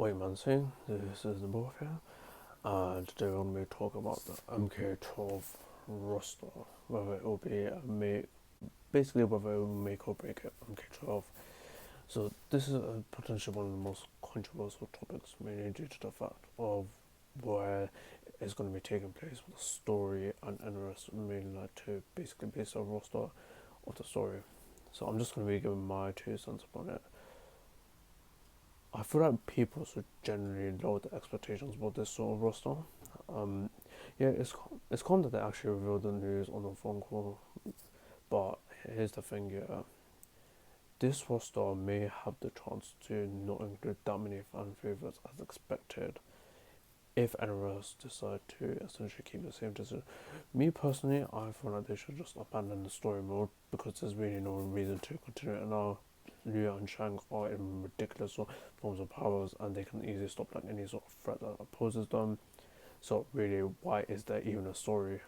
Oi Mansing, this is the both here, and today we're going to be talking about the Mk12 roster, whether it will be basically whether it will make or break it, Mk12. So this is potentially one of the most controversial topics, mainly due to the fact of where it's going to be taking place with the story and NRS mainly like to basically base a roster of the story. So I'm just going to be giving my 2 cents upon it. I feel like people should generally lower the expectations about this sort of roster. Yeah, it's cool that they actually revealed the news on a phone call, but here's the thing, yeah. This roster may have the chance to not include that many fan favorites as expected if NRS decide to essentially keep the same decision. Me personally, I feel like they should just abandon the story mode because there's really no reason to continue it now. Liu and Shang are in ridiculous forms of powers and they can easily stop like any sort of threat that opposes them. So really, why is there even a story?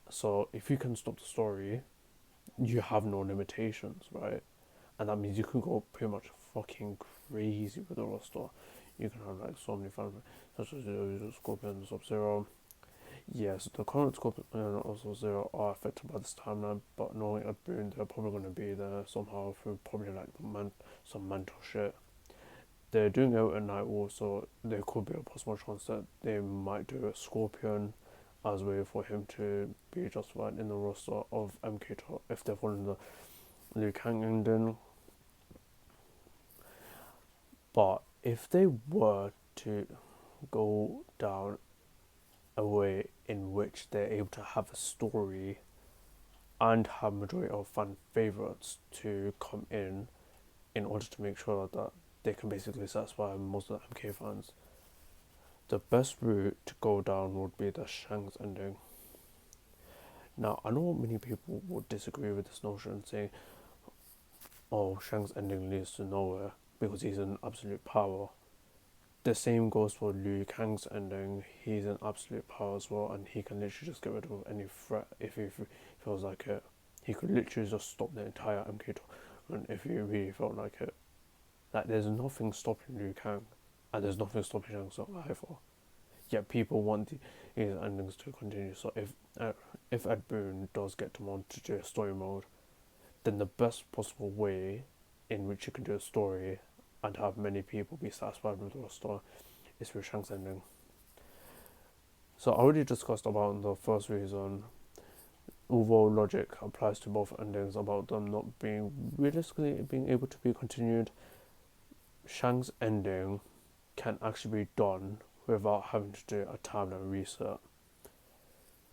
So if you can stop the story, you have no limitations, right? And that means you can go pretty much fucking crazy with the roster. You can have like so many fans, such as Scorpion, Sub-Zero. Yes, the current Scorpion and also Zero are affected by this timeline, but knowing a Boon, they're probably going to be there somehow through probably like some mental shit. They're doing it at night also. There could be a possible chance that they might do a Scorpion as a way for him to be justified in the roster of Mk12 if they're following the Liu Kang ending. But if they were to go down a way in which they're able to have a story and have majority of fan favorites to come in order to make sure that they can basically satisfy most of the MK fans, the best route to go down would be the Shang's ending. Now, I know many people would disagree with this notion, saying, oh, Shang's ending leads to nowhere because he's an absolute power. The same goes for Liu Kang's ending. He's an absolute power as well, and he can literally just get rid of any threat if he feels like it. He could literally just stop the entire MK and if he really felt like it. Like, there's nothing stopping Liu Kang, and there's nothing stopping Shang Tsung either. Yet people want these endings to continue. So if Ed Boon does get to want to do a story mode, then the best possible way in which you can do a story and have many people be satisfied with the story is through Shang's ending. So I already discussed about the first reason, although logic applies to both endings about them not being realistically being able to be continued, Shang's ending can actually be done without having to do a timeline reset.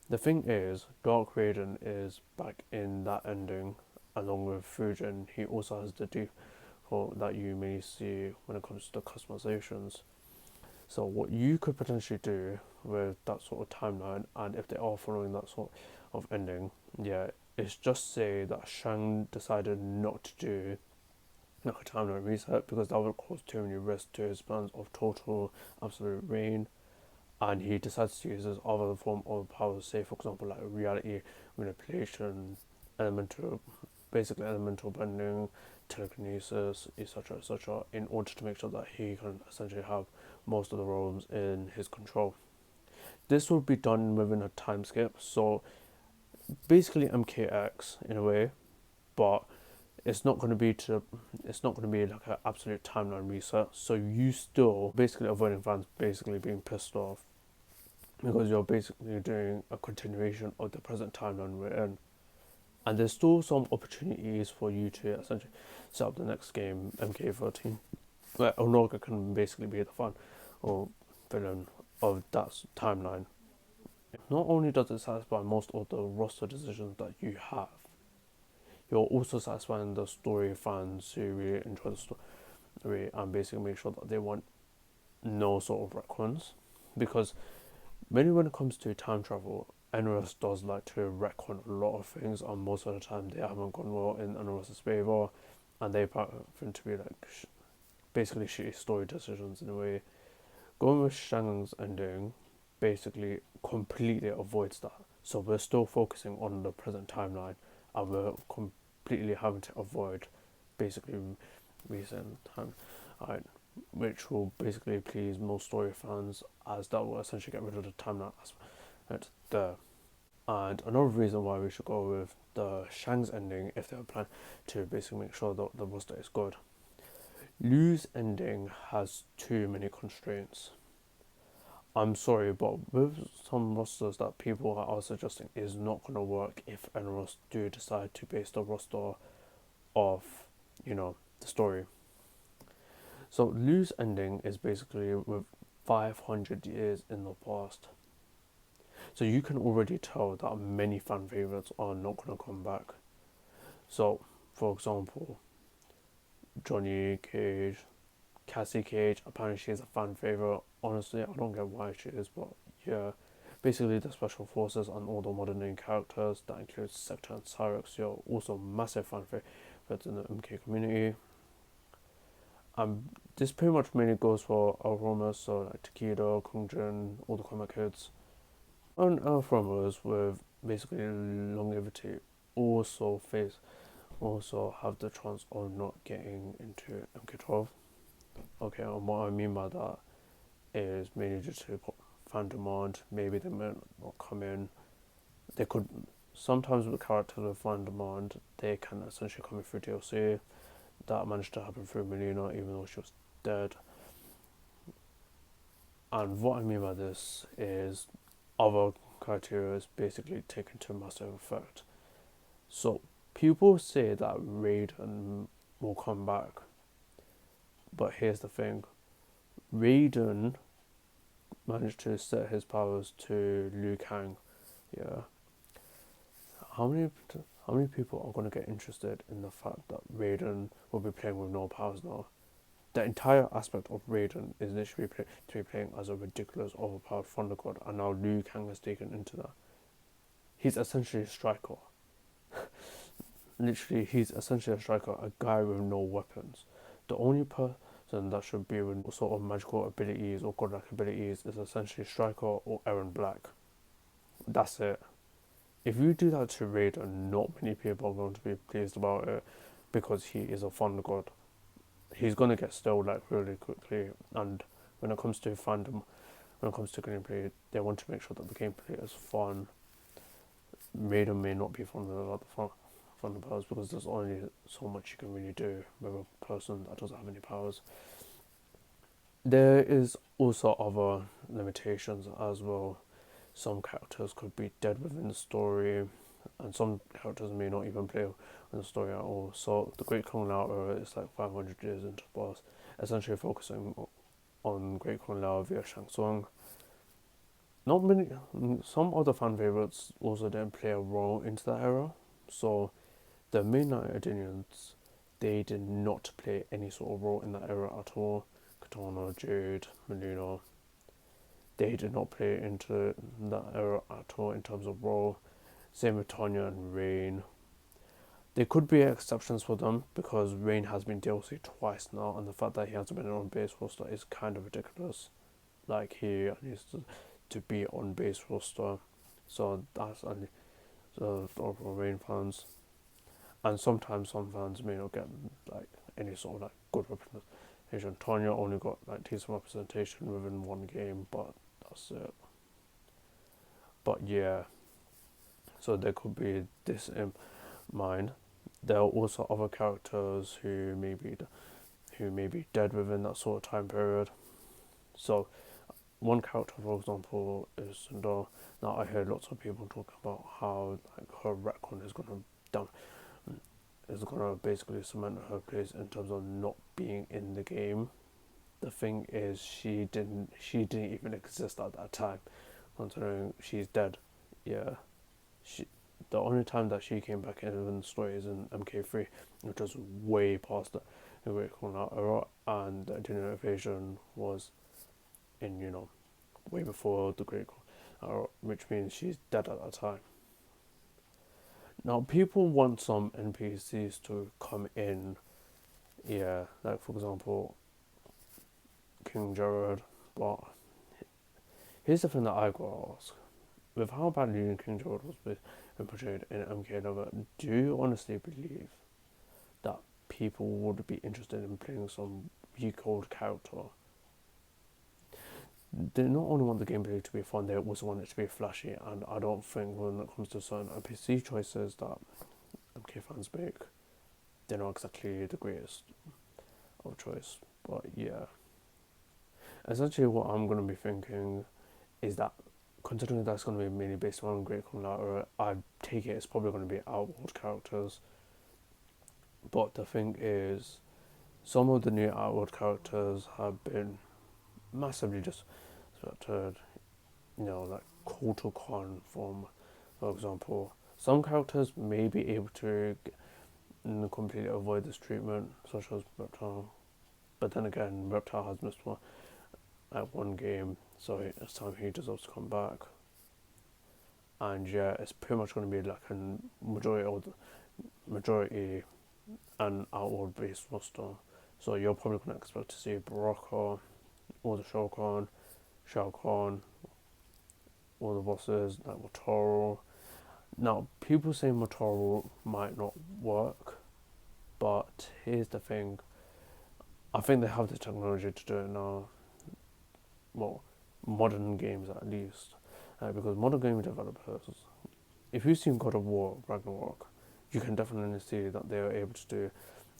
The thing is, Dark Raiden is back in that ending along with Fujin. He also has the default that you may see when it comes to the customizations. So what you could potentially do with that sort of timeline, and if they are following that sort of ending, yeah, is just say that Shang decided not to do like a timeline reset because that would cause too many risks to his plans of total absolute reign, and he decides to use his other form of powers, say for example like reality manipulation, elemental basically elemental bending, telekinesis, etc., in order to make sure that he can essentially have most of the realms in his control. This will be done within a time skip, so basically MKX in a way, but it's not going to be like an absolute timeline reset. So you still basically avoiding fans basically being pissed off because you're basically doing a continuation of the present timeline we're in. And there's still some opportunities for you to essentially set up the next game, Mk13, where Onoga can basically be the fan or villain of that timeline. Not only does it satisfy most of the roster decisions that you have, you're also satisfying the story fans who really enjoy the story and basically make sure that they want no sort of retcons. Because mainly when it comes to time travel, NRS does like to retcon a lot of things, and most of the time they haven't gone well in NRS's favour, and they happen to be like basically shitty story decisions in a way. Going with Shang's ending basically completely avoids that. So we're still focusing on the present timeline, and we're completely having to avoid basically recent time, alright, which will basically please most story fans, as that will essentially get rid of the timeline aspect there. And another reason why we should go with the Shang's ending, if they're planning to basically make sure that the roster is good. Liu's ending has too many constraints. I'm sorry, but with some rosters that people are suggesting is not going to work if anyone do decide to base the roster off, the story. So Liu's ending is basically with 500 years in the past. So you can already tell that many fan favorites are not going to come back. So, for example, Johnny Cage, Cassie Cage, apparently she's a fan favorite. Honestly, I don't get why she is, but yeah. Basically, the special forces and all the modern day characters, that includes Sector and Cyrex, you're also massive fan favorites in the MK community. This pretty much mainly goes for Aromas, so like Takedo, Kungjin, all the comic kids. And Aromas with basically longevity also have the chance of not getting into Mk12. Okay, and what I mean by that is mainly due to fan demand. Maybe they might not come in. They could sometimes with characters with fan demand, they can essentially come in through DLC. That managed to happen through Melina, even though she was dead. And what I mean by this is other criteria is basically taken to massive effect. So people say that Raiden will come back, but here's the thing: Raiden managed to set his powers to Liu Kang. Yeah, how many people are going to get interested in the fact that Raiden will be playing with no powers now? The entire aspect of Raiden is literally to be playing as a ridiculous, overpowered Thunder God, and now Liu Kang has taken into that. He's essentially a striker. Literally, he's essentially a striker, a guy with no weapons. The only person that should be with sort of magical abilities or godlike abilities is essentially Striker or Aaron Black. That's it. If you do that to Raiden, not many people are going to be pleased about it because he is a Thunder God. He's going to get stale like really quickly, and when it comes to fandom, when it comes to gameplay, they want to make sure that the gameplay is fun. Raiden may not be fun without the fun powers because there's only so much you can really do with a person that doesn't have any powers. There is also other limitations as well. Some characters could be dead within the story, and some characters may not even play in the story at all. So the Great Kung Lao era is like 500 years into the past, essentially focusing on Great Kung Lao via Shang Tsung. Not many. Some other fan favorites also didn't play a role into that era. So the Midnight Editions, they did not play any sort of role in that era at all. Katana, Jade, Melina, they did not play into that era at all in terms of role. Same with Tanya and Rain. There could be exceptions for them because Rain has been DLC twice now, and the fact that he hasn't been on base roster is kind of ridiculous. Like, he needs to be on base roster, so that's only for Rain fans. And sometimes some fans may not get like any sort of like good representation. Tanya only got like decent representation within one game, but that's it. But yeah, so there could be this in mind. There are also other characters who may be dead within that sort of time period. So one character, for example, is Sundar. Now I heard lots of people talk about how like her retcon is gonna basically cement her place in terms of not being in the game. The thing is, she didn't even exist at that time, considering she's dead. Yeah, the only time that she came back in the story is in Mk3, which was way past the Great Colonial era, and the Indian invasion was in way before the Great Colonial era, which means she's dead at that time. Now people want some NPCs to come in, yeah, like for example King Jared, but here's the thing that I gotta ask. with how badly King George was portrayed in Mk12, do you honestly believe that people would be interested in playing some weak old character? They not only want the gameplay to be fun, they also want it to be flashy, and I don't think when it comes to certain NPC choices that MK fans make, they're not exactly the greatest of choice. But yeah, essentially what I'm going to be thinking is that, considering that's going to be mainly based on Great Kung Lao, I take it it's probably going to be Outworld characters. But the thing is, some of the new Outworld characters have been massively disrupted. You know, like Kotal Khan from, for example. Some characters may be able to completely avoid this treatment, such as Reptile. But then again, Reptile has missed one game, so it's time he deserves to come back. And yeah, it's pretty much going to be like a majority an outward based roster. So you're probably going to expect to see Baraka, all the Shao Kahn, all the bosses like Motoro. Now, people say Motoro might not work, but here's the thing. I think they have the technology to do it now. Well, modern games at least. Because modern game developers, if you've seen God of War Ragnarok, you can definitely see that they are able to do,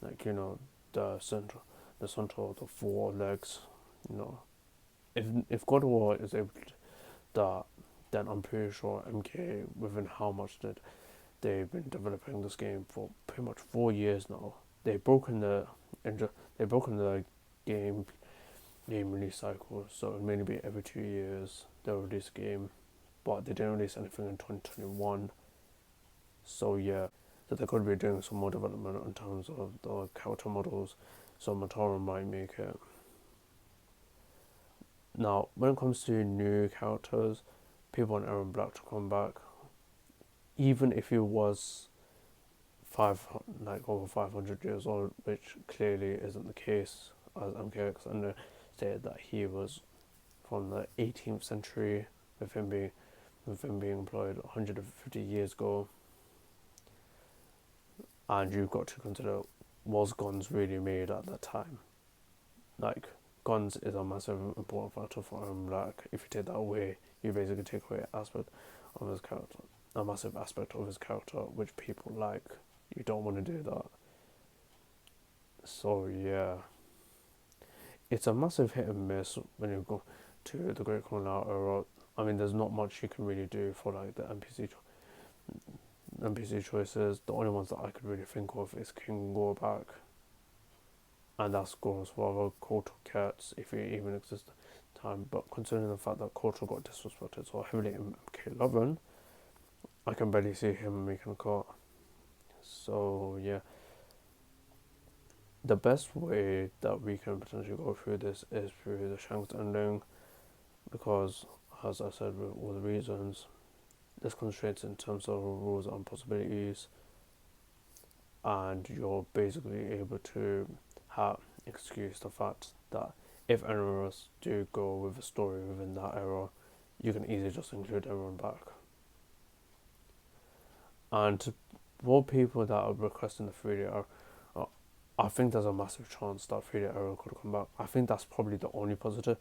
like, you know, the center of the four legs. You know, if God of War is able to do that, then I'm pretty sure MK, within how much that they've been developing this game for pretty much 4 years now, they've broken the game release cycle. So it may be every 2 years they'll release a game, but they didn't release anything in 2021. So yeah, so they could be doing some more development in terms of the character models. So Motaro might make it. Now, when it comes to new characters, people want Aaron Black to come back. Even if he was over 500 years old, which clearly isn't the case, as MKX stated that he was from the 18th century, with him being employed 150 years ago. And you've got to consider, was guns really made at that time? Like, guns is a massive important factor for Black. If you take that away, you basically take away of his character, a massive aspect of his character, which people like. You don't want to do that. So yeah, it's a massive hit and miss when you go to the Great Kung Lao era. I mean, there's not much you can really do for like the NPC choices. The only ones that I could really think of is King Gorbak, and that goes for other Kotal cats if it even exists at the time. But considering the fact that Kotal got disrespected so heavily in Mk11, I can barely see him making a cut. So yeah, the best way that we can potentially go through this is through the Shanks ending, because, as I said, with all the reasons, there's constraints in terms of rules and possibilities, and you're basically able to excuse the fact that if eras do go with a story within that era, you can easily just include everyone back. And for people that are requesting the 3D era, I think there's a massive chance that 3D era could come back. I think that's probably the only positive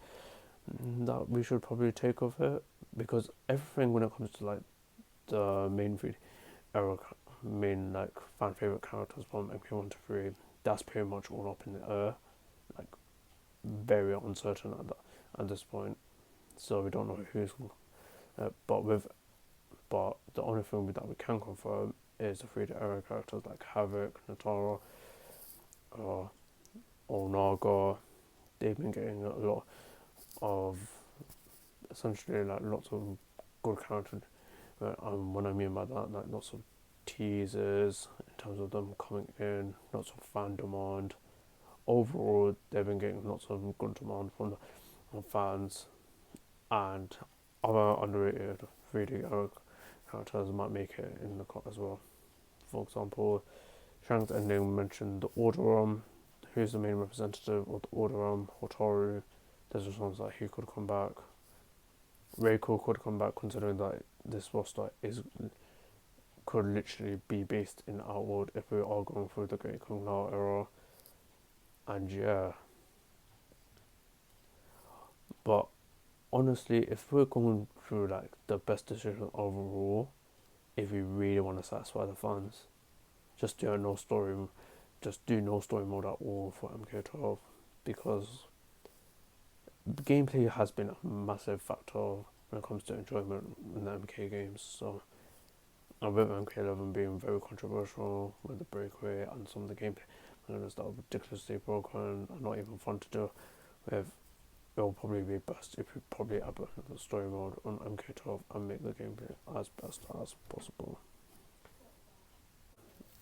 that we should probably take of it, because everything when it comes to like the main 3D era, main like fan favorite characters from MP1 to 3, that's pretty much all up in the air, like very uncertain at this point. So we don't know who's. But the only thing that we can confirm is the 3D era characters like Havoc, Natara, Onaga. They've been getting a lot of, essentially, like lots of good characters. What I mean by that, like lots of teasers in terms of them coming in, lots of fan demand. Overall, they've been getting lots of good demand from the fans, and other underrated 3D era characters might make it in the cut as well. For example, Shank's ending mentioned the Order, who's the main representative of the Order, Hotaru. There's a chance that he could come back. Reiko could come back, considering that this roster is could literally be based in our world if we are going through the Great Kung Lao era. And yeah, but honestly, if we're going through like the best decision overall, if we really want to satisfy the fans, just do no story, just do no story mode at all for Mk12, because gameplay has been a massive factor when it comes to enjoyment in the MK games. So, and with Mk11 being very controversial with the breakaway and some of the gameplay mechanics that are ridiculously broken and not even fun to do with, it will probably be best if we probably add the story mode on Mk12 and make the gameplay as best as possible.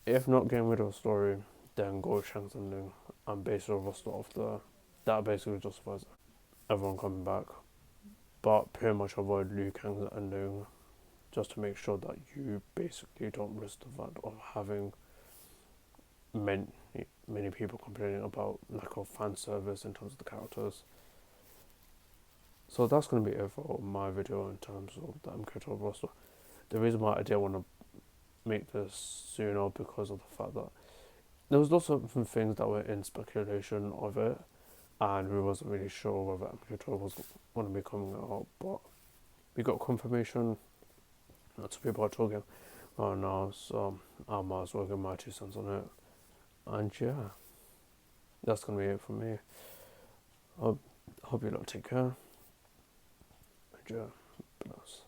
If not getting rid of the story, then go with Shang's ending and base the roster off the. That basically justifies everyone coming back. But pretty much avoid Liu Kang's ending just to make sure that you basically don't risk the fact of having many people complaining about lack of fan service in terms of the characters. So that's going to be it for my video in terms of the Mk12 roster. The reason why I didn't want to make this sooner because of the fact that there was lots of things that were in speculation of it, and we wasn't really sure whether Mk12 was going to be coming out, but we got confirmation. Lots of people are talking right now, so I might as well get my 2 cents on it. And yeah, that's going to be it for me. I hope you lot take care. And yeah, bless.